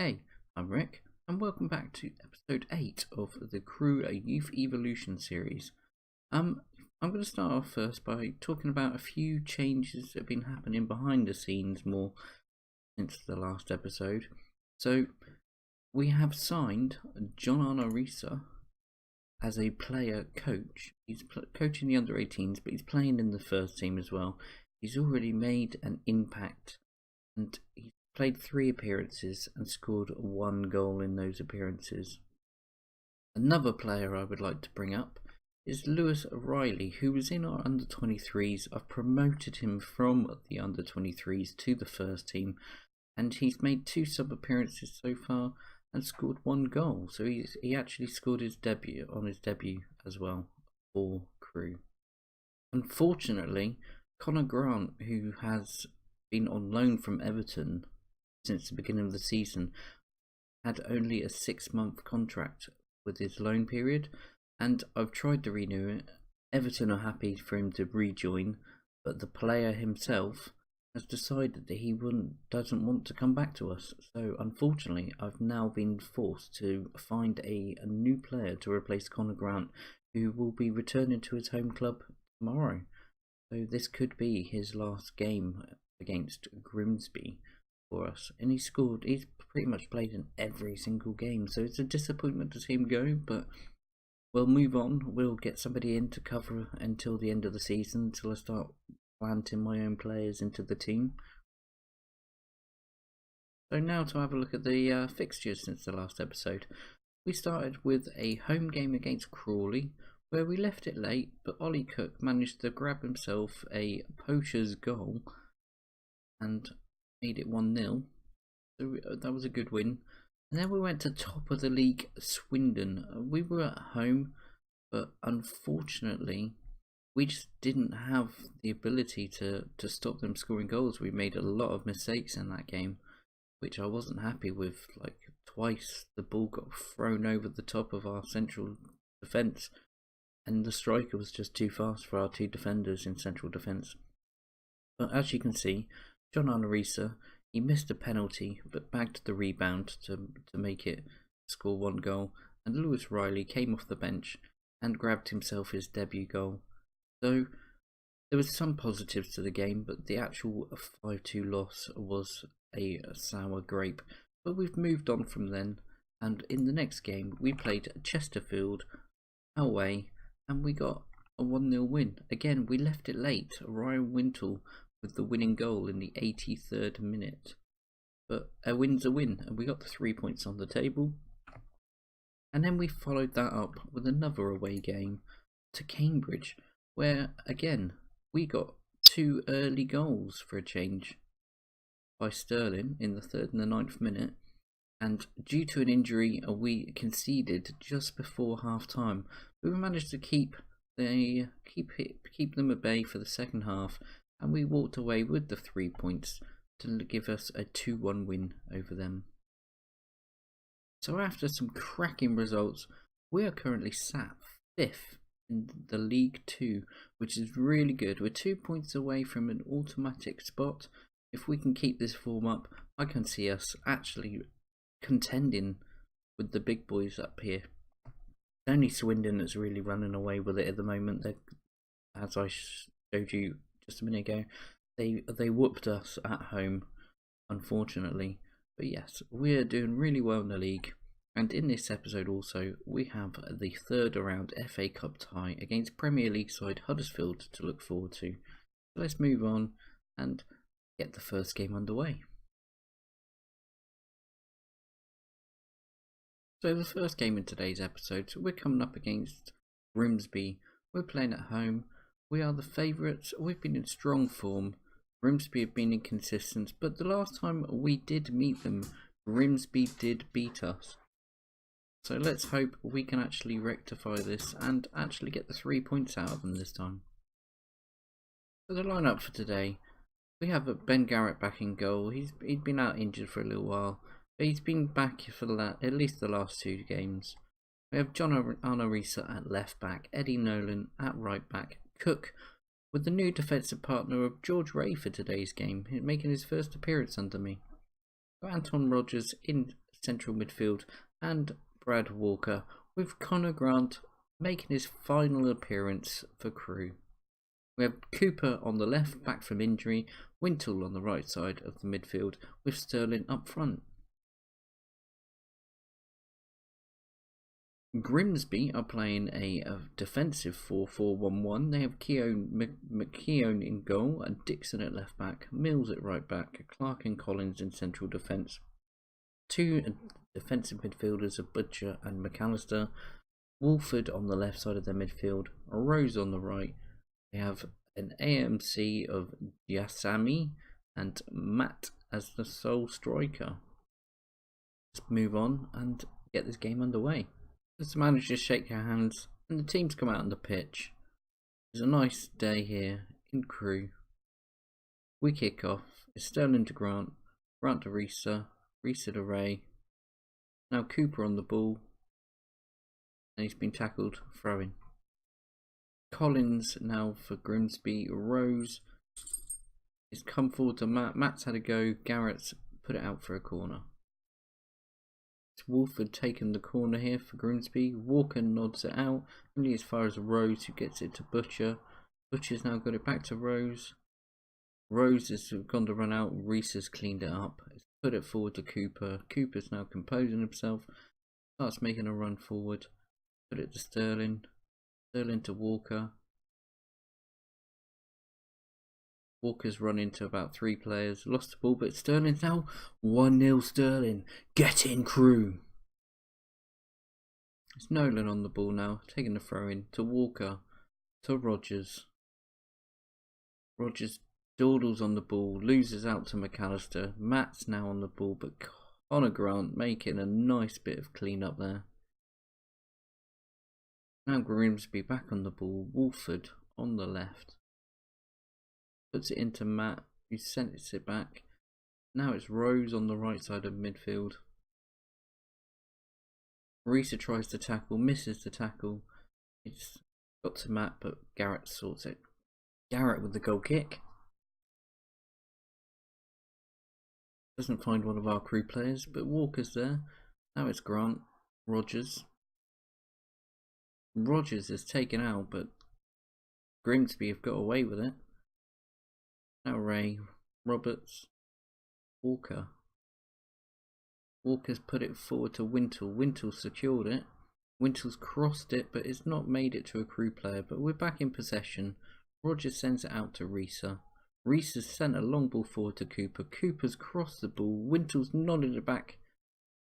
Hey, I'm Rick, and welcome back to episode 8 of the Crewe Youth Evolution series. I'm going to start off first by talking about a few changes that have been happening behind the scenes more since the last episode. So, we have signed John Arnorisa as a player coach. He's coaching the under 18s, but he's playing in the first team as well. He's already made an impact, and he's played 3 appearances and scored 1 goal in those appearances. Another player I would like to bring up is Lewis Riley, who was in our under 23s. I've promoted him from the under 23s to the first team, and he's made 2 sub appearances so far and scored 1 goal. So he actually scored his debut as well for Crewe. Unfortunately, Connor Grant, who has been on loan from Everton since the beginning of the season, had only a 6-month contract with his loan period, and I've tried to renew it. Everton are happy for him to rejoin, but the player himself has decided that he doesn't want to come back to us. So unfortunately, I've now been forced to find a new player to replace Connor Grant, who will be returning to his home club tomorrow. So this could be his last game against Grimsby for us, and he's pretty much played in every single game, so it's a disappointment to see him go, but we'll move on. We'll get somebody in to cover until the end of the season, until I start planting my own players into the team. So now to have a look at the fixtures since the last episode. We started with a home game against Crawley, where we left it late, but Ollie Cook managed to grab himself a poacher's goal and made it 1-0. So that was a good win. And then we went to top of the league, Swindon. We were at home, but unfortunately we just didn't have the ability to stop them scoring goals. We made a lot of mistakes in that game, which I wasn't happy with. Like, twice the ball got thrown over the top of our central defence, and the striker was just too fast for our 2 defenders in central defence. But as you can see, John Arnorisa, he missed a penalty but bagged the rebound to make it score 1 goal, and Lewis Riley came off the bench and grabbed himself his debut goal. So there was some positives to the game, but the actual 5-2 loss was a sour grape. But we've moved on from then, and in the next game we played Chesterfield away and we got a 1-0 win. Again, we left it late. Ryan Wintle with the winning goal in the 83rd minute. But a win's a win, and we got the 3 points on the table. And then we followed that up with another away game to Cambridge, where again we got 2 early goals for a change by Sterling in the 3rd and the 9th minute. And due to an injury, we conceded just before half time. We managed to keep them at bay for the second half, and we walked away with the 3 points to give us a 2-1 win over them. So after some cracking results, we are currently sat 5th in the League 2, which is really good. We're 2 points away from an automatic spot. If we can keep this form up, I can see us actually contending with the big boys up here. Only Swindon that's really running away with it at the moment. As I showed you just a minute ago, they whooped us at home, unfortunately. But yes, we're doing really well in the league. And in this episode also, we have the 3rd round FA Cup tie against Premier League side Huddersfield to look forward to. So let's move on and get the first game underway. So the first game in today's episode, we're coming up against Grimsby. We're playing at home. We are the favourites. We've been in strong form. Grimsby have been inconsistent, but the last time we did meet them, Grimsby did beat us. So let's hope we can actually rectify this and actually get the 3 points out of them this time. So the lineup for today, we have Ben Garrett back in goal. He'd been out injured for a little while, but he's been back for at least the last 2 games. We have John Arnorisa at left back, Eddie Nolan at right back, Cook with the new defensive partner of George Ray for today's game, making his first appearance under me. Anton Rogers in central midfield, and Brad Walker, with Connor Grant making his final appearance for Crewe. We have Cooper on the left, back from injury, Wintle on the right side of the midfield, with Sterling up front. Grimsby are playing a defensive 4-4-1-1. They have McKeown in goal and Dixon at left back, Mills at right back, Clark and Collins in central defence. Two defensive midfielders are Butcher and McAllister. Wolford on the left side of their midfield, Rose on the right. They have an AMC of Yasami and Matt as the sole striker. Let's move on and get this game underway. As the managers shake their hands and the teams come out on the pitch. It's a nice day here in Crewe. We kick off. It's Sterling to Grant, Grant to Risa, Risa to Ray. Now Cooper on the ball, and he's been tackled, throwing. Collins now for Grimsby. Rose is come forward to Matt. Matt's had a go. Garrett's put it out for a corner. Wolford taking the corner here for Grimsby. Walker nods it out, only as far as Rose, who gets it to Butcher. Butcher's now got it back to Rose. Rose has gone to run out. Reese has cleaned it up. It's put it forward to Cooper. Cooper's now composing himself. Starts making a run forward. Put it to Sterling. Sterling to Walker. Walker's run into about 3 players, lost the ball, but Sterling's now 1-0 Sterling. Get in, Crewe. It's Nolan on the ball now, taking the throw in to Walker, to Rogers. Rogers dawdles on the ball, loses out to McAllister. Matt's now on the ball, but Connor Grant making a nice bit of clean up there. Now Grimsby back on the ball, Wolford on the left. Puts it into Matt, who sends it back. Now it's Rose on the right side of midfield. Risa tries to tackle, misses the tackle. It's got to Matt, but Garrett sorts it. Garrett with the goal kick. Doesn't find one of our Crewe players, but Walker's there. Now it's Grant. Rogers. Rogers is taken out, but Grimsby have got away with it. Now Ray, Roberts, Walker. Walker's put it forward to Wintle. Wintle secured it. Wintle's crossed it, but it's not made it to a Crewe player. But we're back in possession. Rogers sends it out to Risa. Risa's sent a long ball forward to Cooper. Cooper's crossed the ball. Wintle's nodded it back.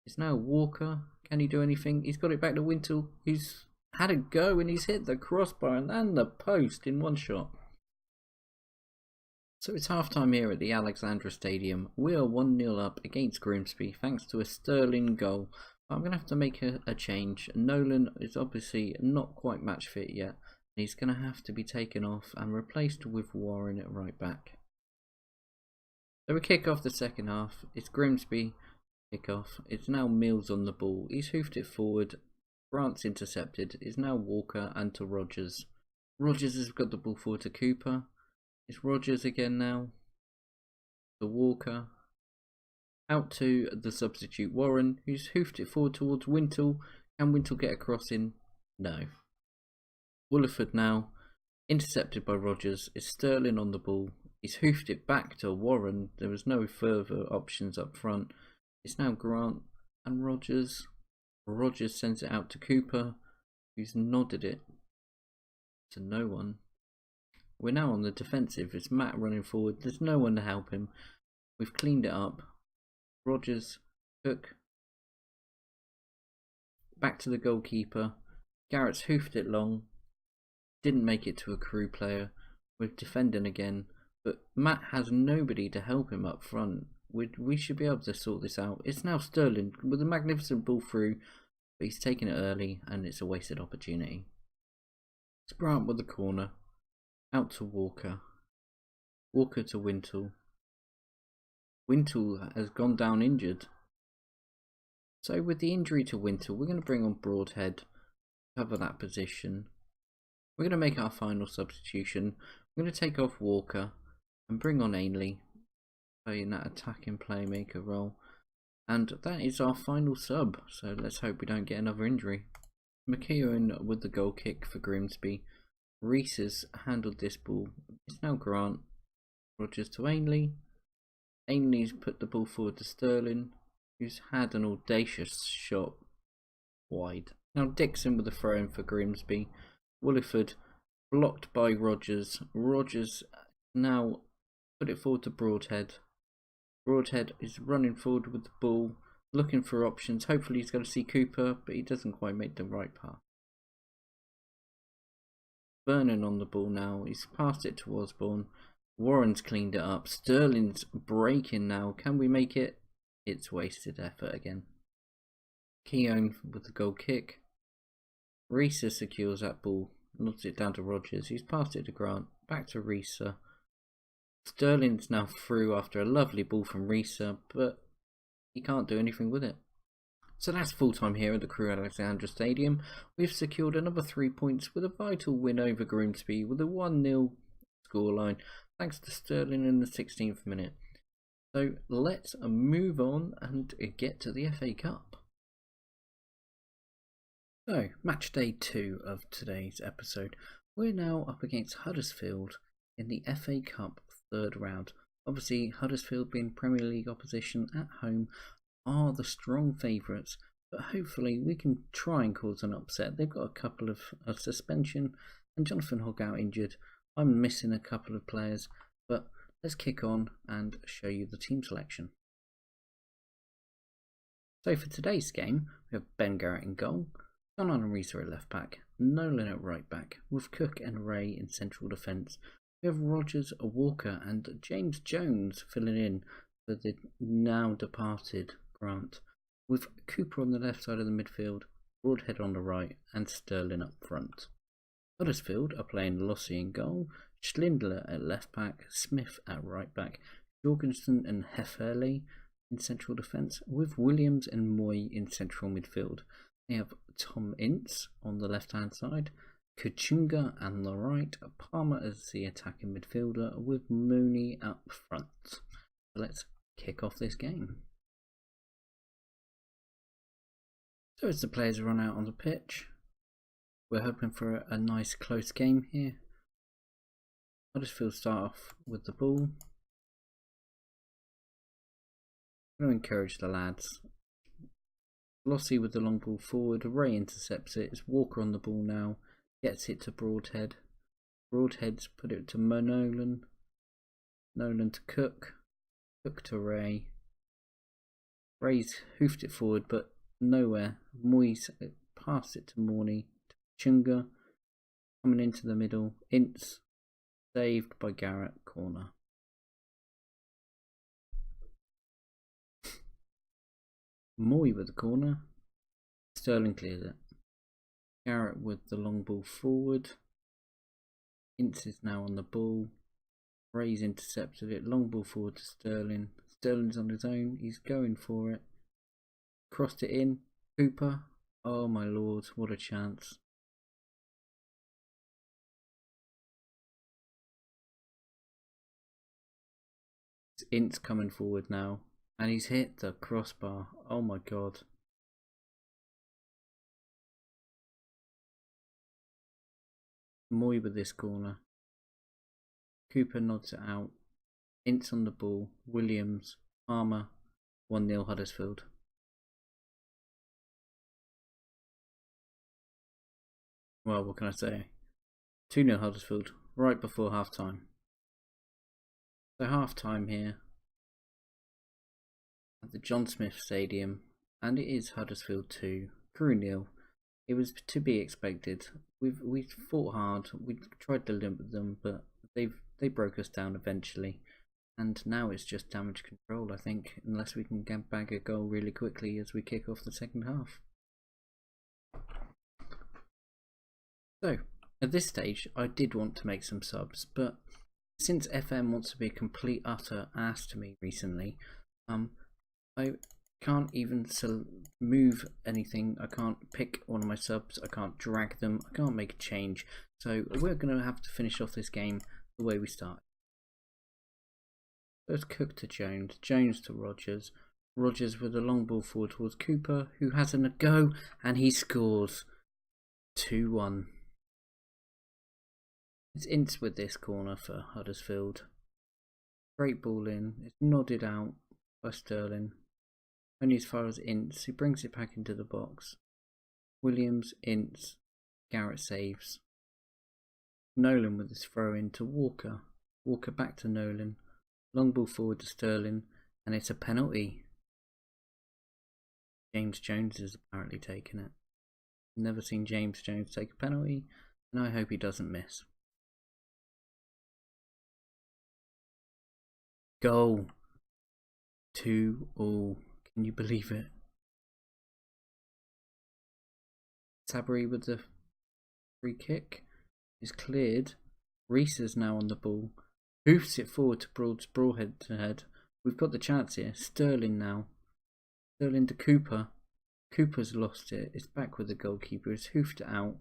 It's now Walker. Can he do anything? He's got it back to Wintle, who's had a go and he's hit the crossbar and the post in one shot. So it's half time here at the Alexandra Stadium. We are 1-0 up against Grimsby thanks to a Sterling goal. I'm going to have to make a change. Nolan is obviously not quite match fit yet. He's going to have to be taken off and replaced with Warren at right back. So we kick off the second half. It's Grimsby kick off. It's now Mills on the ball. He's hoofed it forward. Grant's intercepted. It's now Walker and to Rogers. Rogers has got the ball forward to Cooper. It's Rogers again now. To Walker. Out to the substitute Warren, who's hoofed it forward towards Wintle. Can Wintle get a cross in? No. Woolford now. Intercepted by Rogers. It's Sterling on the ball. He's hoofed it back to Warren. There was no further options up front. It's now Grant and Rogers. Rogers sends it out to Cooper, who's nodded it to no one. We're now on the defensive. It's Matt running forward. There's no one to help him. We've cleaned it up. Rogers, Cook. Back to the goalkeeper. Garrett's hoofed it long. Didn't make it to a Crewe player. We're defending again. But Matt has nobody to help him up front. We should be able to sort this out. It's now Sterling with a magnificent ball through. But he's taken it early and it's a wasted opportunity. It's Grant with the corner. Out to Walker. Walker to Wintle. Wintle has gone down injured. So with the injury to Wintle, we're going to bring on Broadhead. Cover that position. We're going to make our final substitution. We're going to take off Walker and bring on Ainley, playing that attacking playmaker role. And that is our final sub, so let's hope we don't get another injury. McKeown with the goal kick for Grimsby. Reese has handled this ball. It's now Grant. Rogers to Ainley. Ainley's put the ball forward to Sterling, who's had an audacious shot wide. Now Dixon with the throw in for Grimsby. Williford blocked by Rogers. Rogers now put it forward to Broadhead. Broadhead is running forward with the ball, looking for options. Hopefully he's going to see Cooper, but he doesn't quite make the right pass. Vernon on the ball now. He's passed it to Osborne. Warren's cleaned it up. Sterling's breaking now. Can we make it? It's wasted effort again. Keown with the goal kick. Reese secures that ball. Nods it down to Rogers. He's passed it to Grant. Back to Reese. Sterling's now through after a lovely ball from Reese, but he can't do anything with it. So that's full time here at the Crewe Alexandra Stadium. We've secured another 3 points with a vital win over Grimsby with a 1-0 scoreline, thanks to Sterling in the 16th minute. So let's move on and get to the FA Cup. So, match day 2 of today's episode. We're now up against Huddersfield in the FA Cup third round. Obviously, Huddersfield, being Premier League opposition at home, are the strong favourites, but hopefully we can try and cause an upset. They've got a couple of suspension and Jonathan Hogg out injured. I'm missing a couple of players, but let's kick on and show you the team selection. So for today's game, we have Ben Garrett in goal, John and Reese at left back, Nolan at right back, with Cook and Ray in central defence. We have Rogers, Walker and James Jones filling in for the now departed Grant, with Cooper on the left side of the midfield, Broadhead on the right and Sterling up front. Huddersfield are playing Lossie in goal, Schlindler at left back, Smith at right back, Jorgensen and Hefferley in central defence, with Williams and Moy in central midfield. They have Tom Ince on the left hand side, Kachunga on the right, Palmer as the attacking midfielder, with Mooney up front. So let's kick off this game. So as the players run out on the pitch, we're hoping for a nice close game here. Huddersfield start off with the ball. I'm going to encourage the lads. Lossie with the long ball forward. Ray intercepts it. It's Walker on the ball now. Gets it to Broadhead. Broadhead's put it to Nolan. Nolan to Cook. Cook to Ray. Ray's hoofed it forward, but nowhere. Moyes passed it to Morney. Chunga coming into the middle. Ince saved by Garrett. Corner. Moy with the corner. Sterling clears it. Garrett with the long ball forward. Ince is now on the ball. Ray's intercepted it. Long ball forward to Sterling. Sterling's on his own. He's going for it. Crossed it in. Cooper. Oh my lord, what a chance. It's Ince coming forward now. And he's hit the crossbar. Oh my god. Moy with this corner. Cooper nods it out. Ince on the ball. Williams. Palmer. 1-0 Huddersfield. Well, what can I say? 2-0 Huddersfield. Right before half time. So half time here at the John Smith Stadium, and it is Huddersfield 2, Crewe 0. It was to be expected. We fought hard. We tried to limit them, but they broke us down eventually. And now it's just damage control, I think, unless we can get back a goal really quickly as we kick off the second half. So at this stage, I did want to make some subs, but since FM wants to be a complete utter ass to me recently, I can't even move anything. I can't pick one of my subs. I can't drag them. I can't make a change. So we're going to have to finish off this game the way we start. First Cook to Jones. Jones to Rogers. Rogers with a long ball forward towards Cooper, who has a go, and he scores 2-1. It's Ince with this corner for Huddersfield. Great ball in. It's nodded out by Sterling. Only as far as Ince, who brings it back into the box. Williams, Ince, Garrett saves. Nolan with his throw in to Walker. Walker back to Nolan. Long ball forward to Sterling, and it's a penalty. James Jones has apparently taken it. Never seen James Jones take a penalty, and I hope he doesn't miss. Goal. 2-2. Can you believe it? Sabri with the free kick is cleared. Reese is now on the ball. Hoofs it forward to Brawl head to head. We've got the chance here. Sterling now. Sterling to Cooper. Cooper's lost it. It's back with the goalkeeper. It's hoofed it out.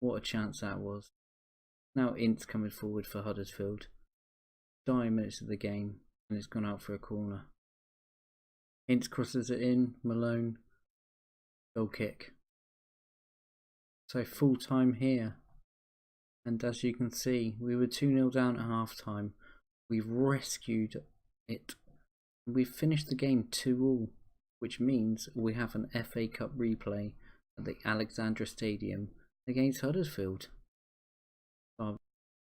What a chance that was. Now Ince coming forward for Huddersfield. 9 minutes of the game, and it's gone out for a corner. Ince crosses it in. Malone. Goal kick. So full time here. And as you can see, we were 2-0 down at half time. We've rescued it. We've finished the game 2-2, which means we have an FA Cup replay at the Alexandra Stadium against Huddersfield.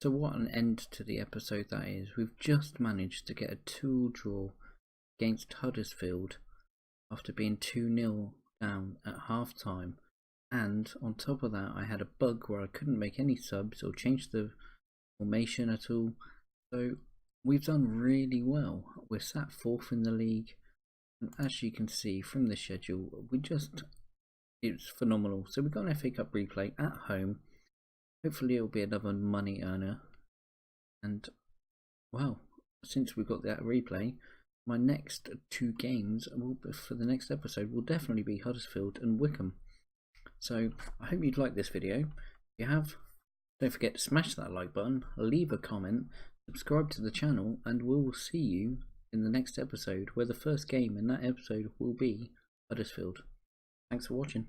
So what an end to the episode that is. We've just managed to get a 2-2 draw against Huddersfield after being 2-0 down at half time. And on top of that, I had a bug where I couldn't make any subs or change the formation at all. So we've done really well. We're sat 4th in the league. And as you can see from the schedule, it's phenomenal. So we've got an FA Cup replay at home. Hopefully it'll be another money earner. And, well, since we've got that replay, my next 2 games for the next episode will definitely be Huddersfield and Wycombe. So I hope you'd like this video. If you have, don't forget to smash that like button, leave a comment, subscribe to the channel, and we'll see you in the next episode, where the first game in that episode will be Huddersfield. Thanks for watching.